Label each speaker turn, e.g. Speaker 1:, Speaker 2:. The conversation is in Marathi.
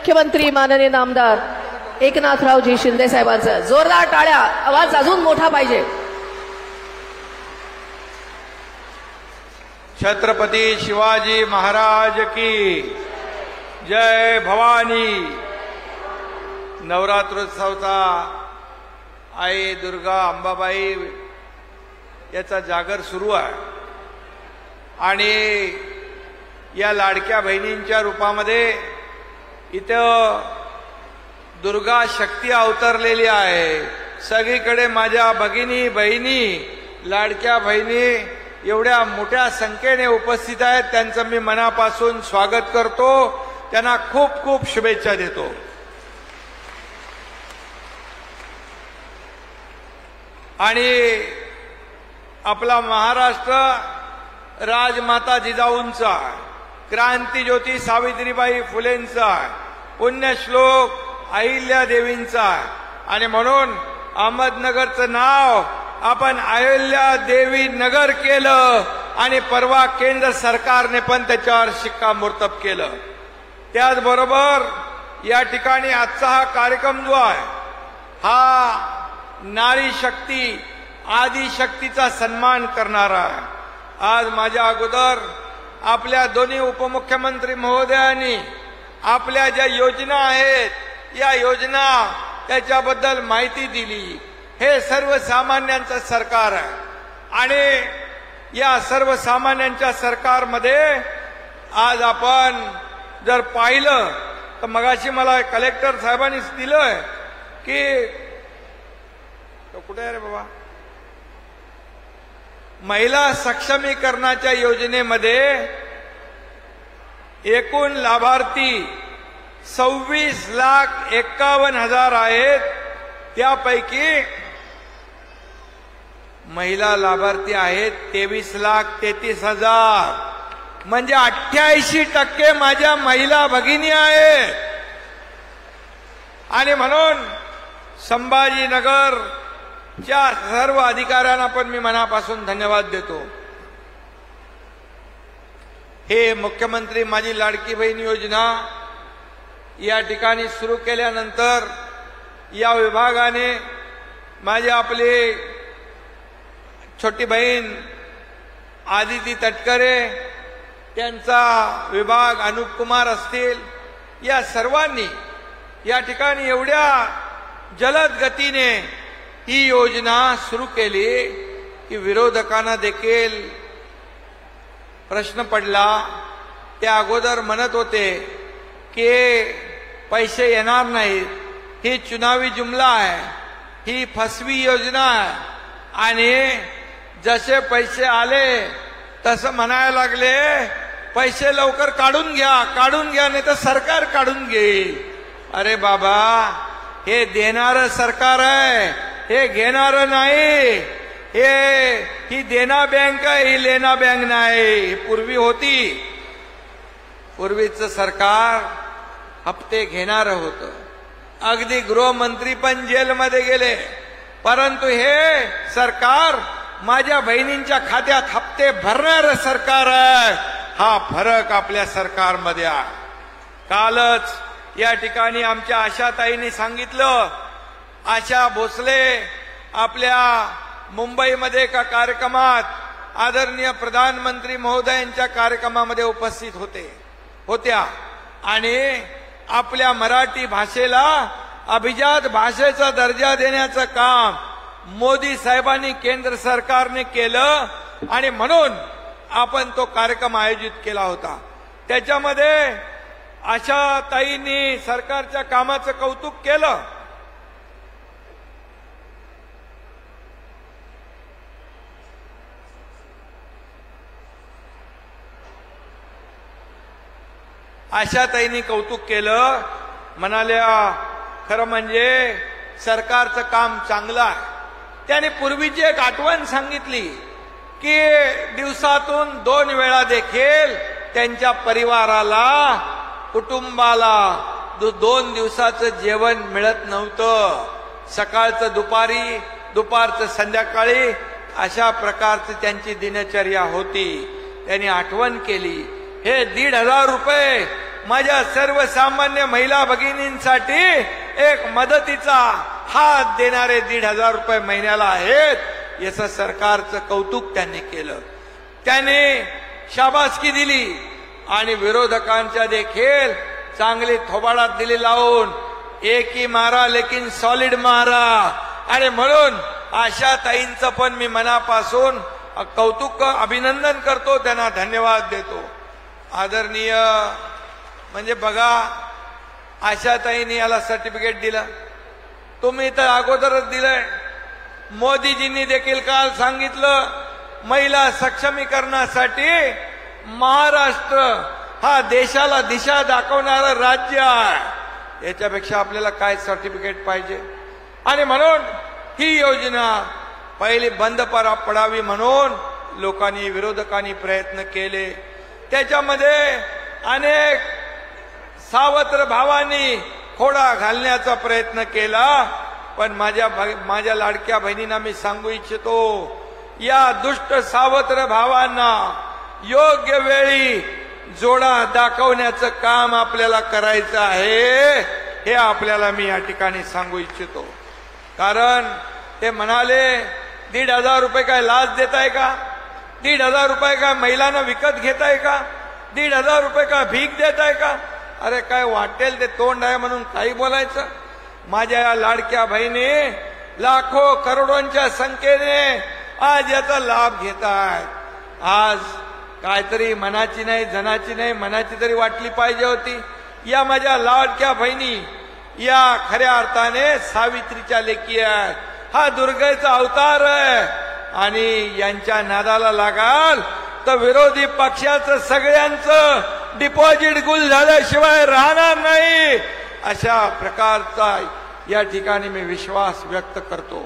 Speaker 1: मुख्यमंत्री माननीय नामदार एकनाथरावजी शिंदे साहेबांचा जोरदार टाळ्या, आवाज अजून मोठा पाहिजे.
Speaker 2: छत्रपती शिवाजी महाराज की जय. भवानी. नवरात्रोत्सवचा आई दुर्गा अंबाबाई याचा जागर सुरू आहे आणि या लाडक्या बहिणींच्या रूपामध्ये इथं दुर्गा शक्ती अवतरलेली आहे. सगळीकडे माझ्या भगिनी बहिणी, लाडक्या बहिणी एवढ्या मोठ्या संख्येने उपस्थित आहेत. त्यांचं मी मनापासून स्वागत करतो, त्यांना खूप खूप शुभेच्छा देतो. आणि आपला महाराष्ट्र राजमाता जिजाऊंचा, क्रांतीज्योती सावित्रीबाई फुलेंचा, पुण्यश्लोक अहिल्यादेवींचा आणि म्हणून अहमदनगरचं नाव आपण अहिल्या देवी नगर केलं आणि परवा केंद्र सरकारने पण त्याच्यावर शिक्कामोर्तब केलं. त्याचबरोबर या ठिकाणी आजचा हा कार्यक्रम जो आहे हा नारी शक्ती, आदिशक्तीचा सन्मान करणारा आहे. आज माझ्या अगोदर आपल्या दोन्ही उपमुख्यमंत्री महोदयांनी आपल्या ज्या योजना आहेत या योजना त्याच्याबद्दल माहिती दिली. हे सर्वसामान्यांचं सरकार आहे आणि या सर्वसामान्यांच्या सरकारमध्ये आज आपण जर पाहिलं तर मगाशी मला कलेक्टर साहेबांनीच दिलंय की कुठे आहे रे बाबा, महिला सक्षमीकरणाच्या योजनेमध्ये एकूण लाभार्थी 26,51,000 आहेत. त्यापैकी महिला लाभार्थी आहेत 23,33,000, म्हणजे 88% माझ्या महिला भगिनी आहेत. आणि म्हणून संभाजीनगरच्या सर्व अधिकाऱ्यांना पण मी मनापासून धन्यवाद देतो. हे मुख्यमंत्री माझी लाडकी बहीण योजना या ठिकाणी सुरू केल्यानंतर या विभागाने माझी आपली छोटी बहीण आदिती तटकरे, त्यांचा विभाग अनुप कुमार असतील, या सर्वांनी या ठिकाणी एवढ्या जलद गतीने ही योजना सुरू केली की विरोधकांना देखील प्रश्न पडला. त्या अगोदर म्हणत होते की पैसे येणार नाहीत, ही चुनावी जुमला आहे, ही फसवी योजना आहे. आणि जसे पैसे आले तसं म्हणायला लागले पैसे लवकर काढून घ्या, काढून घ्या, नाही तर सरकार काढून घेईल. अरे बाबा, हे देणारं सरकार आहे, हे घेणारं नाही. ही देना बँक आहे, ही लेना बँक नाही. पूर्वी होती, पूर्वीचं सरकार हप्ते घेणारं होतं. अगदी गृहमंत्री पण जेलमध्ये गेले. परंतु हे सरकार माझ्या बहिणींच्या खात्यात हप्ते भरणारं सरकार आहे. हा फरक आपल्या सरकारमध्ये आहे. कालच या ठिकाणी आमच्या आशाताईंनी सांगितलं, आशा भोसले आपल्या मुंबईमध्ये एका कार्यक्रमात आदरणीय प्रधानमंत्री महोदयांच्या कार्यक्रमामध्ये उपस्थित होत्या आणि आपल्या मराठी भाषेला अभिजात भाषेचा दर्जा देण्याचं काम मोदी साहेबांनी केंद्र सरकारने केलं आणि म्हणून आपण तो कार्यक्रम आयोजित केला होता. त्याच्यामध्ये आशाताईंनी सरकारच्या कामाचं कौतुक केलं. आशाताईंनी कौतुक केलं, म्हणाल्या खरं म्हणजे सरकारचं काम चांगलं आहे. त्याने पूर्वीची एक आठवण सांगितली की दिवसातून 2 वेळा देखील त्यांच्या परिवाराला, कुटुंबाला 2 दिवसाचं जेवण मिळत नव्हतं. सकाळचं दुपारी, दुपारचं संध्याकाळी, अशा प्रकारची त्यांची दिनचर्या होती. त्यांनी आठवण केली, हे 1,500 रुपये माझ्या सर्वसामान्य महिला भगिनींसाठी एक मदतीचा हात देणारे 1,500 रुपये महिन्याला आहेत याचं सरकारचं कौतुक त्यांनी केलं. त्याने शाबासकी दिली आणि विरोधकांच्या देखील चांगली थोबाडात दिली लावून, एक ही मारा लेकिन सॉलिड मारा. आणि म्हणून आशाताईंचं पण मी मनापासून कौतुक अभिनंदन करतो, त्यांना धन्यवाद देतो. आदरणीय म्हणजे बघा, आशाताईंनी याला सर्टिफिकेट दिलं, तुम्ही तर अगोदरच दिलंय. मोदीजींनी देखील काल सांगितलं, महिला सक्षमीकरणासाठी महाराष्ट्र हा देशाला दिशा दाखवणारं राज्य आहे. याच्यापेक्षा आपल्याला काय सर्टिफिकेट पाहिजे. आणि म्हणून ही योजना पहिली बंद पडावी म्हणून लोकांनी, विरोधकांनी प्रयत्न केले. त्याच्यामध्ये अनेक सावत्र भावांनी खोडा घालण्याचा प्रयत्न केला. पण माझ्या लाडक्या बहिणींना मी सांगू इच्छितो, या दुष्ट सावत्र भावांना योग्य वेळी जोडा दाखवण्याचं काम आपल्याला करायचं आहे, हे आपल्याला मी या ठिकाणी सांगू इच्छितो. कारण ते म्हणाले 1,500 रुपये काय लाच देताय का, 1,500 रुपये काय महिलांना विकत घेताय का, 1,500 रुपये का भीक देताय का. अरे काय वाटेल ते तोंड आहे म्हणून काही बोलायचं. माझ्या या लाडक्या बहिणी लाखो करोडोंच्या संख्येने आज याचा लाभ घेत आहेत. आज काहीतरी मनाची नाही, जनाची नाही, मनाची तरी वाटली पाहिजे होती. या माझ्या लाडक्या बहिणी या खऱ्या अर्थाने सावित्रीच्या लेकी आहेत. हा दुर्गेचा अवतार आहे. आणि यांच्या नादाला लागाल तर विरोधी पक्षाचं सगळ्यांचं डिपॉझिट गुल झाल्याशिवाय राहणार नाही, अशा प्रकारचा या ठिकाणी मी विश्वास व्यक्त करतो.